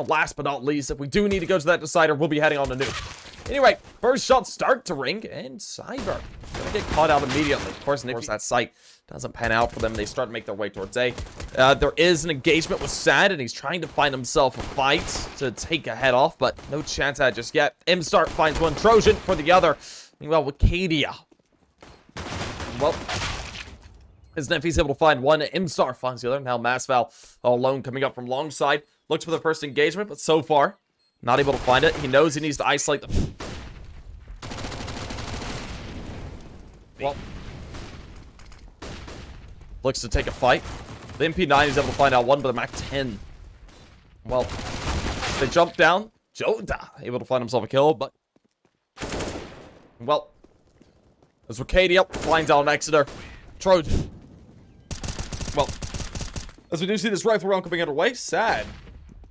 Last but not least, if we do need to go to that decider, we'll be heading on to nuke. Anyway, first shot start to ring, and Cyber gonna get caught out immediately. Of course, that sight doesn't pan out for them. They start to make their way towards A. There is an engagement with Sad, and he's trying to find himself a fight to take a head off, but no chance at it just yet. EMSTAR finds one, Trojan for the other. Meanwhile, Wicadia. Well, as Neffy's able to find one, EMSTAR finds the other. Now Masval all alone coming up from long side. Looks for the first engagement, but so far, not able to find it. He knows he needs to isolate the... Well, looks to take a fight. The MP9 is able to find out one, but the Mac 10. Well, they jump down. jottAAA able to find himself a kill, but... Well, as Wicadia finds out an Exeter. Trojan. Well, as we do see this rifle round coming underway, Sad.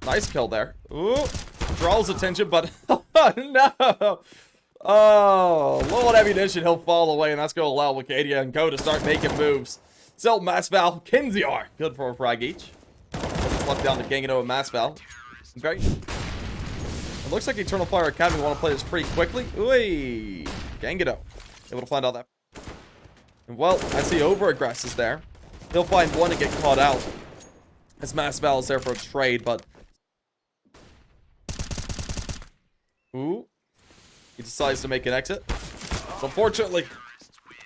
Nice kill there. Ooh, draws attention, but no. Oh, low on ammunition, he'll fall away, and that's going to allow Wicadia and Go to start making moves. So, Masval, Kinziar, good for a frag each. Left down to Gangano and Masval. Okay. It looks like Eternal Fire Academy want to play this pretty quickly. Ooh, Gangano. Able to find out that. And well, as he over-aggresses there, he'll find one and get caught out. As Masval is there for a trade, but... Ooh. He decides to make an exit. So unfortunately,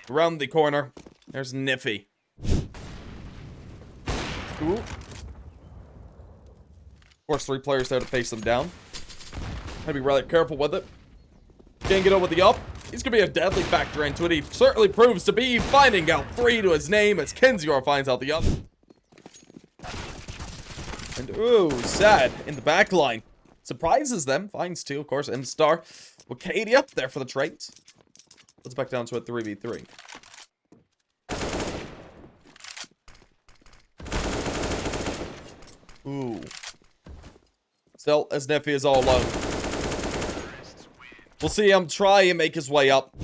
around the corner, there's Niffy. Ooh. Of course, 3 players there to face them down. Gotta be rather careful with it. Can't get over the up. He's gonna be a deadly factor into it. He certainly proves to be, finding out 3 to his name as Kinziar finds out the up. And ooh, Sad in the back line. Surprises them. Finds 2, of course. EMSTAR. Wicadia there for the trades. Let's back down to a 3v3. Ooh. Still, as Neffy is all alone. We'll see him try and make his way up.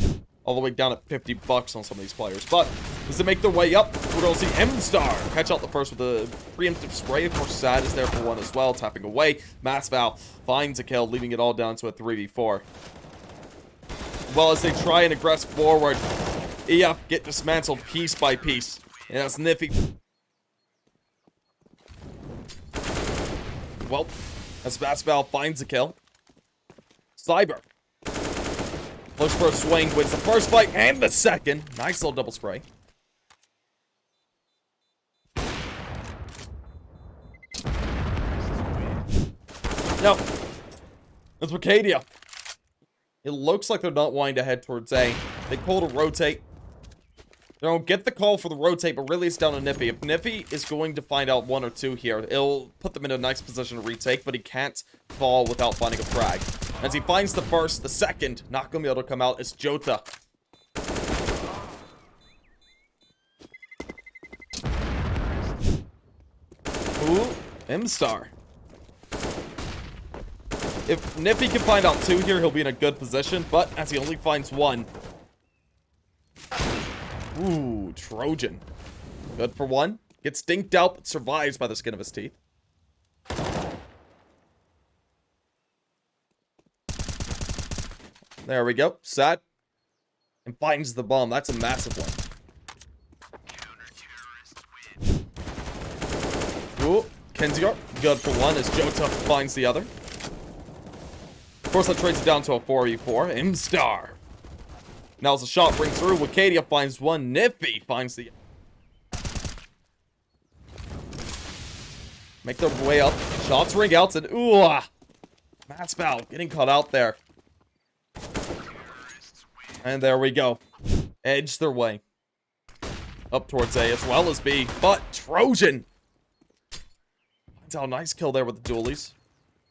All the way down at $50 on some of these players. But as they make their way up, we're going to see EMSTAR catch out the first with a preemptive spray. Of course, Sad is there for one as well, tapping away. Masval finds a kill, leaving it all down to a 3v4. Well, as they try and aggress forward, EF get dismantled piece by piece. And that's Niffy. Well, as Masval finds a kill. Cyber looks for a swing, wins the first fight and the second. Nice little double spray. No. It's Wicadia. It looks like they're not wanting to head towards A. They pull to rotate. They don't get the call for the rotate, but really it's down to Niffy. If Niffy is going to find out 1 or 2 here, it'll put them in a nice position to retake, but he can't fall without finding a frag. As he finds the first, the second, not going to be able to come out, it's jottAAA. Ooh, EMSTAR. If Niffy can find out 2 here, he'll be in a good position, but as he only finds 1. Ooh, Trojan. Good for 1. Gets dinked out, but survives by the skin of his teeth. There we go. Sad. And finds the bomb. That's a massive one. Ooh, Kinziar. Good for 1 as jottAAA finds the other. Of course, that trades it down to a 4v4. EMSTAR. Now as the shot rings through, Wicadia finds 1. Niffy finds the... Make their way up. Shots ring out and ooh, Masval getting caught out there. And there we go. Edge their way up towards A as well as B. But Trojan finds out a nice kill there with the dualies.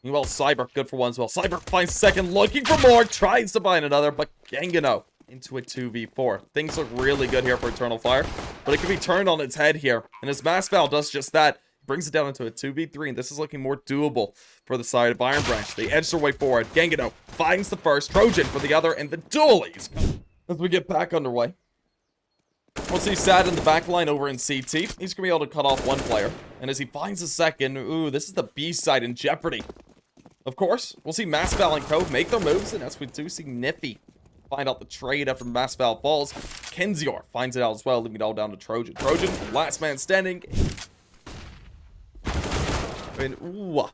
Meanwhile, Cyber, good for 1 as well. Cyber finds second, looking for more, tries to find another, but Gangano into a 2v4. Things look really good here for Eternal Fire, but it can be turned on its head here. And as Masval does just that, brings it down into a 2v3, and this is looking more doable for the side of Iron Branch. They edge their way forward. Gangano finds the first, Trojan for the other, and the dualies as we get back underway. We'll see Sad in the back line over in CT. He's going to be able to cut off 1 player. And as he finds a second, ooh, this is the B side in jeopardy. Of course, we'll see Masval and Co. make their moves, and as we do see Niffy find out the trade after Masval falls, Kenzior finds it out as well, leaving it all down to Trojan. Trojan, last man standing. And, ooh,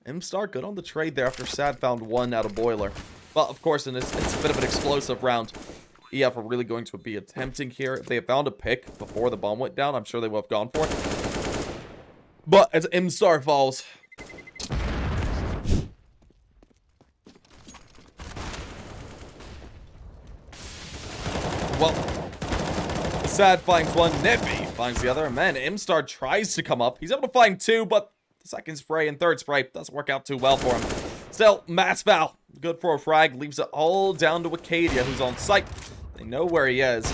EMSTAR good on the trade there after Sad found one out of Boiler. But, of course, it's a bit of an explosive round. EF are really going to be attempting here. If they had found a pick before the bomb went down, I'm sure they would have gone for it. But as EMSTAR falls... Well, Sad finds one, Niffy finds the other, and then EMSTAR tries to come up. He's able to find two, but the second spray and third spray doesn't work out too well for him. Still, Masval, good for a frag, leaves it all down to Wicadia, who's on site. They know where he is.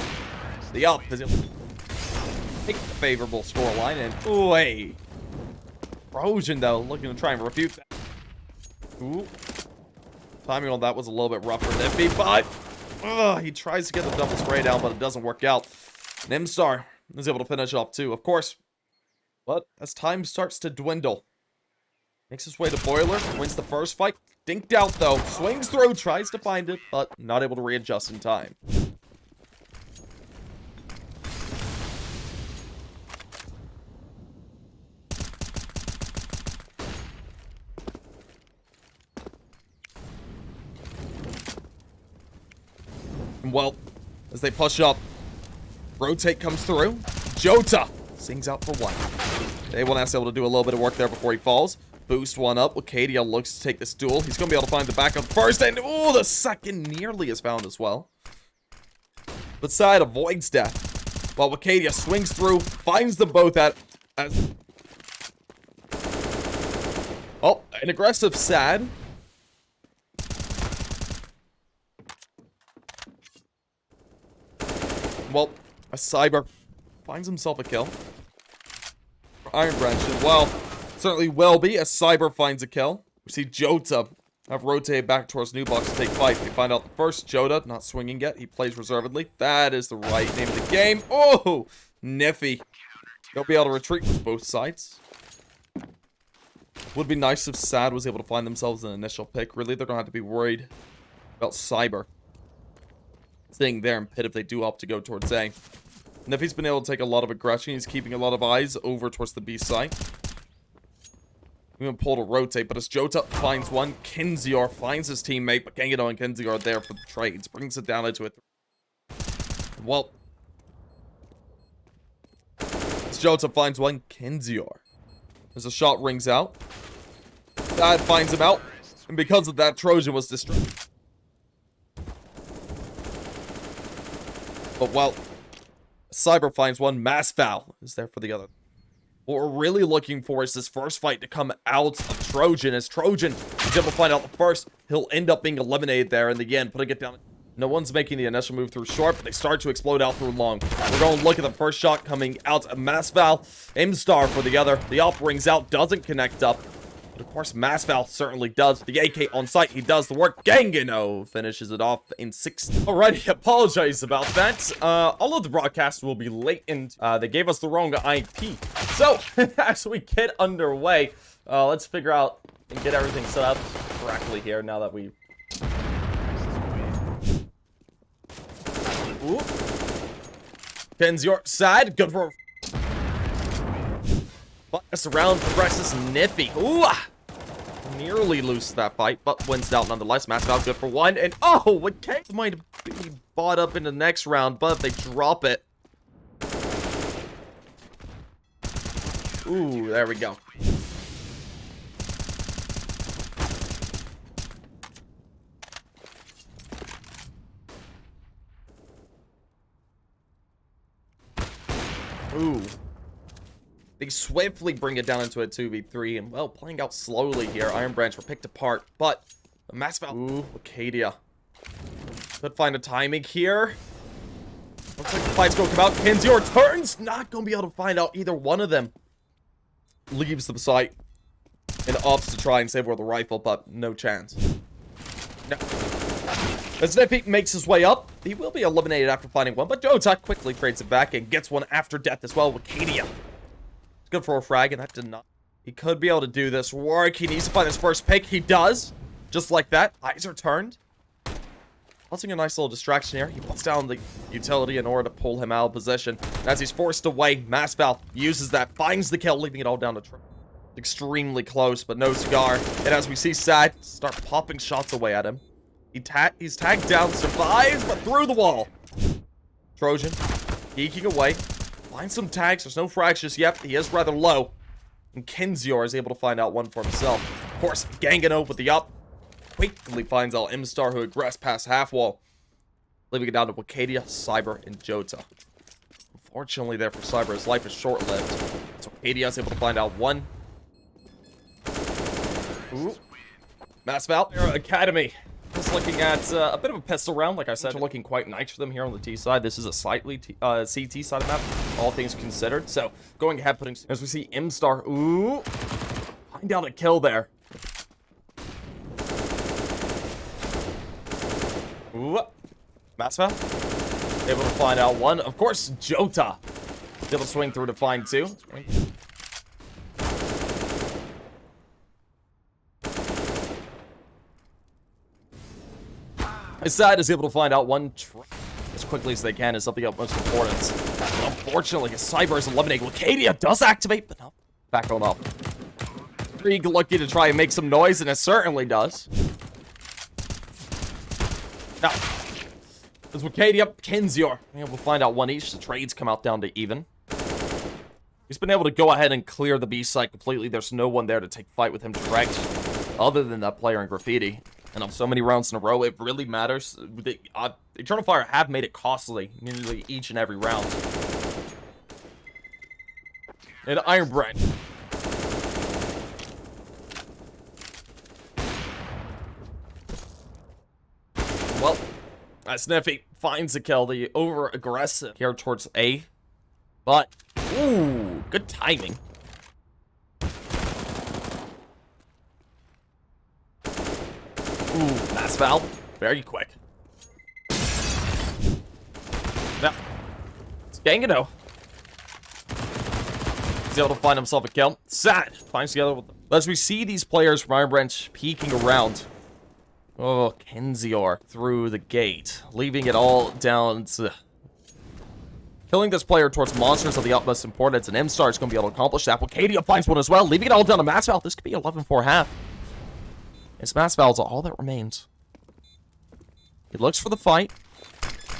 The up is able to take the favorable scoreline, and ooh, hey. Trojan, though, looking to try and refute that. Ooh. Timing on that was a little bit rough for Niffy, but... he tries to get the double spray down, but it doesn't work out. And EMSTAR is able to finish off too, of course. But as time starts to dwindle, makes his way to Boiler, wins the first fight. Dinked out though, swings through, tries to find it, but not able to readjust in time. Well, as they push up, rotate comes through. jottAAA sings out for one. A1S able to do a little bit of work there before he falls. Boost one up. Wicadia looks to take this duel. He's going to be able to find the backup first, and oh, the second nearly is found as well. But Sad avoids death, while Wicadia swings through, finds them both at... Oh, an aggressive Sad. Well, a Cyber finds himself a kill. Iron Branch, and well, certainly will be, as Cyber finds a kill. We see jottAAA have rotated back towards New Box to take fight. We find out the first jottAAA not swinging yet. He plays reservedly. That is the right name of the game. Oh, Niffy. He'll be able to retreat with both sides. Would be nice if Sad was able to find themselves an initial pick. Really, they're going to have to be worried about Cyber staying there and pit if they do opt to go towards A. And if he's been able to take a lot of aggression, he's keeping a lot of eyes over towards the B site. We're going to pull to rotate, but as jottAAA finds one, Kenzior finds his teammate, but Gangado and Kenzior are there for the trades. Brings it down into it. Well, as jottAAA finds one, Kenzior. As a shot rings out, Sad finds him out, and because of that, Trojan was destroyed. But well, Cyber finds one, Masval is there for the other. What we're really looking for is this first fight to come out of Trojan. As Trojan is able to find out the first, he'll end up being eliminated there in the end, putting it down. No one's making the initial move through short, but they start to explode out through long. We're going to look at the first shot coming out of Masval. EMSTAR for the other. The op rings out, doesn't connect up. But of course, Masval certainly does. The AK on site, he does the work. Gangano finishes it off in 6. Alrighty, apologize about that. All of the broadcasts will be late, and they gave us the wrong IP. So, as we get underway, let's figure out and get everything set up correctly here now that we... Ooh. Kenzior, Sad, good for... Fast around, progresses, Niffy. Ooh! Nearly loses that fight, but wins out nonetheless. Masval good for one, and oh, what case might be bought up in the next round, but if they drop it... Ooh, there we go. Ooh. They swiftly bring it down into a 2v3, and, well, playing out slowly here. Iron Branch were picked apart, but Masval... Ooh, Wicadia. Could find a timing here. Looks like the fight's gonna come out. Kenzior turns! Not gonna be able to find out either one of them. Leaves the site and opts to try and save with the rifle, but no chance. No. As Niffy makes his way up, he will be eliminated after finding one, but jottAAA quickly trades it back and gets one after death as well. Wicadia. Good for a frag, and that did not. He could be able to do this work. He needs to find his first pick. He does. Just like that. Eyes are turned. Causing a nice little distraction here. He puts down the utility in order to pull him out of position. As he's forced away, Mass Valve uses that, finds the kill, leaving it all down to Trey. Extremely close, but no cigar. And as we see Sad start popping shots away at him. He's tagged down, survives, but through the wall. Trojan, geeking away. Finds some tags. There's no frags just yet. He is rather low. And Kenzior is able to find out one for himself. Of course, Gangano with the up. Quickly finds out EMSTAR, who aggressed past half wall. Leaving it down to Wicadia, Cyber, and jottAAA. Unfortunately there for Cyber, his life is short-lived. So Wicadia is able to find out one. Ooh. Mass Valve. Akademi. Just looking at a bit of a pistol round, like I said. Looking quite nice for them here on the T side. This is a slightly CT side of map, all things considered. So, going ahead, putting... As we see EMSTAR. Ooh. Find out a kill there. Ooh. Mass Valve. Able to find out one. Of course, jottAAA. Able to swing through to find two. Sad is able to find out one as quickly as they can is of the utmost importance. But unfortunately, Cyber is eliminated. Wicadia does activate, but no. Back on up. Pretty lucky to try and make some noise, and it certainly does. Now, as Wicadia, Kenzior, able to find out one each. The trades come out down to even. He's been able to go ahead and clear the B site completely. There's no one there to take fight with him direct, other than that player in Graffiti. And on so many rounds in a row, it really matters. The Eternal Fire have made it costly nearly each and every round. And Iron Brand. Well, Sniffy finds the kill. The over-aggressive here towards A. But, ooh, good timing. Ooh, Mass Valve. Very quick. Now, it's Gangano. He's able to find himself a kill. Sad finds together with them. As we see these players from Iron Branch peeking around. Oh, Kenzior through the gate. Leaving it all down to... Killing this player towards monsters of the utmost importance. And EMSTAR is going to be able to accomplish that. Wicadia finds one as well. Leaving it all down to Mass Valve. This could be 11-4 half. It's Mass Valve's all that remains. He looks for the fight.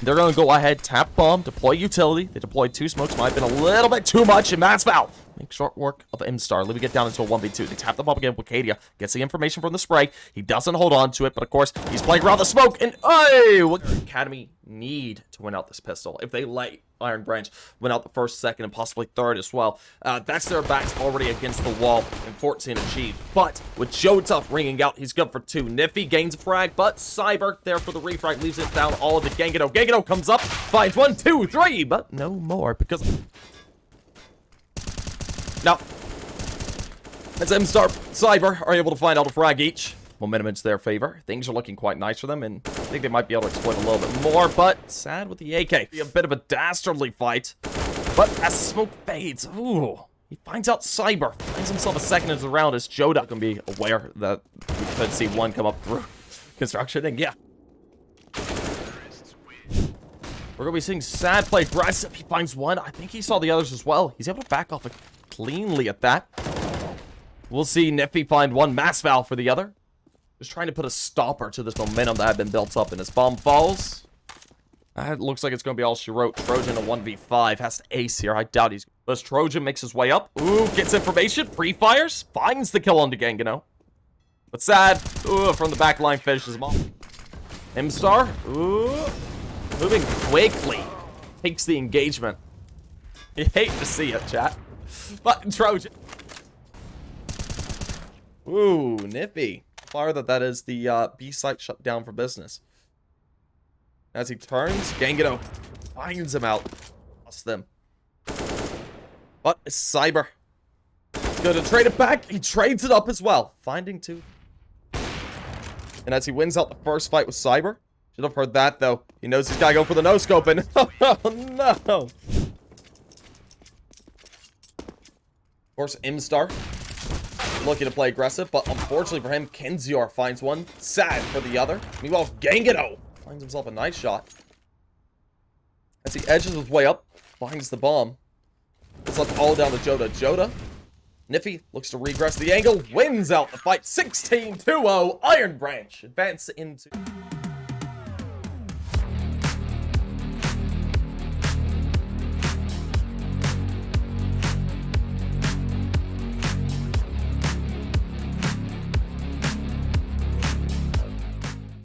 They're going to go ahead, tap bomb, deploy utility. They deployed two smokes. Might have been a little bit too much. And Mass Valve make short work of EMSTAR. Leaving it down into a 1v2. They tap the bomb again. Wicadia gets the information from the spray. He doesn't hold on to it, but of course, he's playing around the smoke. And what Academy need to win out this pistol. If they let Iron Branch win out the first, second, and possibly third as well. That's their backs already against the wall and 14 achieved. But with jottAAA ringing out, he's good for 2. Nifty gains a frag, but Cyber there for the refrag leaves it down all of the Gangano. Gangano comes up, finds 1, 2, 3, but no more because... Now, as EMSTAR, Cyber are able to find out a frag each. Momentum into their favor. Things are looking quite nice for them, and I think they might be able to exploit a little bit more, but sad with the AK. Be a bit of a dastardly fight, but as the smoke fades, ooh, he finds out Cyber. Finds himself a second into the round as jottAAA can be aware that we could see one come up through construction, and yeah. We're going to be seeing Sad play aggressive. He finds one. I think he saw the others as well. He's able to back off cleanly at that. We'll see Nifty find one. Mass Valve for the other. Just trying to put a stopper to this momentum that had been built up, and his bomb falls. It looks like it's going to be all she wrote. Trojan a 1v5. Has to ace here. I doubt he's... As Trojan makes his way up. Ooh, gets information. Pre-fires. Finds the kill onto Gangano. But Sad. Ooh, from the back line finishes him off. EMSTAR. Ooh. Moving quickly. Takes the engagement. You hate to see it, chat. But Trojan. Ooh, nippy. Far that is the B site shut down for business. As he turns, Gangano finds him out. Lost them. But it's Cyber. Gonna trade it back. He trades it up as well. Finding two. And as he wins out the first fight with Cyber. Should have heard that though. He knows he's gotta go for the no-scope and oh no. Of course, EMSTAR looking to play aggressive, but unfortunately for him, Kenzior finds one. Sad for the other. Meanwhile, Gangado finds himself a nice shot. As he edges his way up, finds the bomb. It's left all down to jottAA. jottAA, Niffy looks to regress the angle, wins out the fight. 16-2-0, Iron Branch advance into...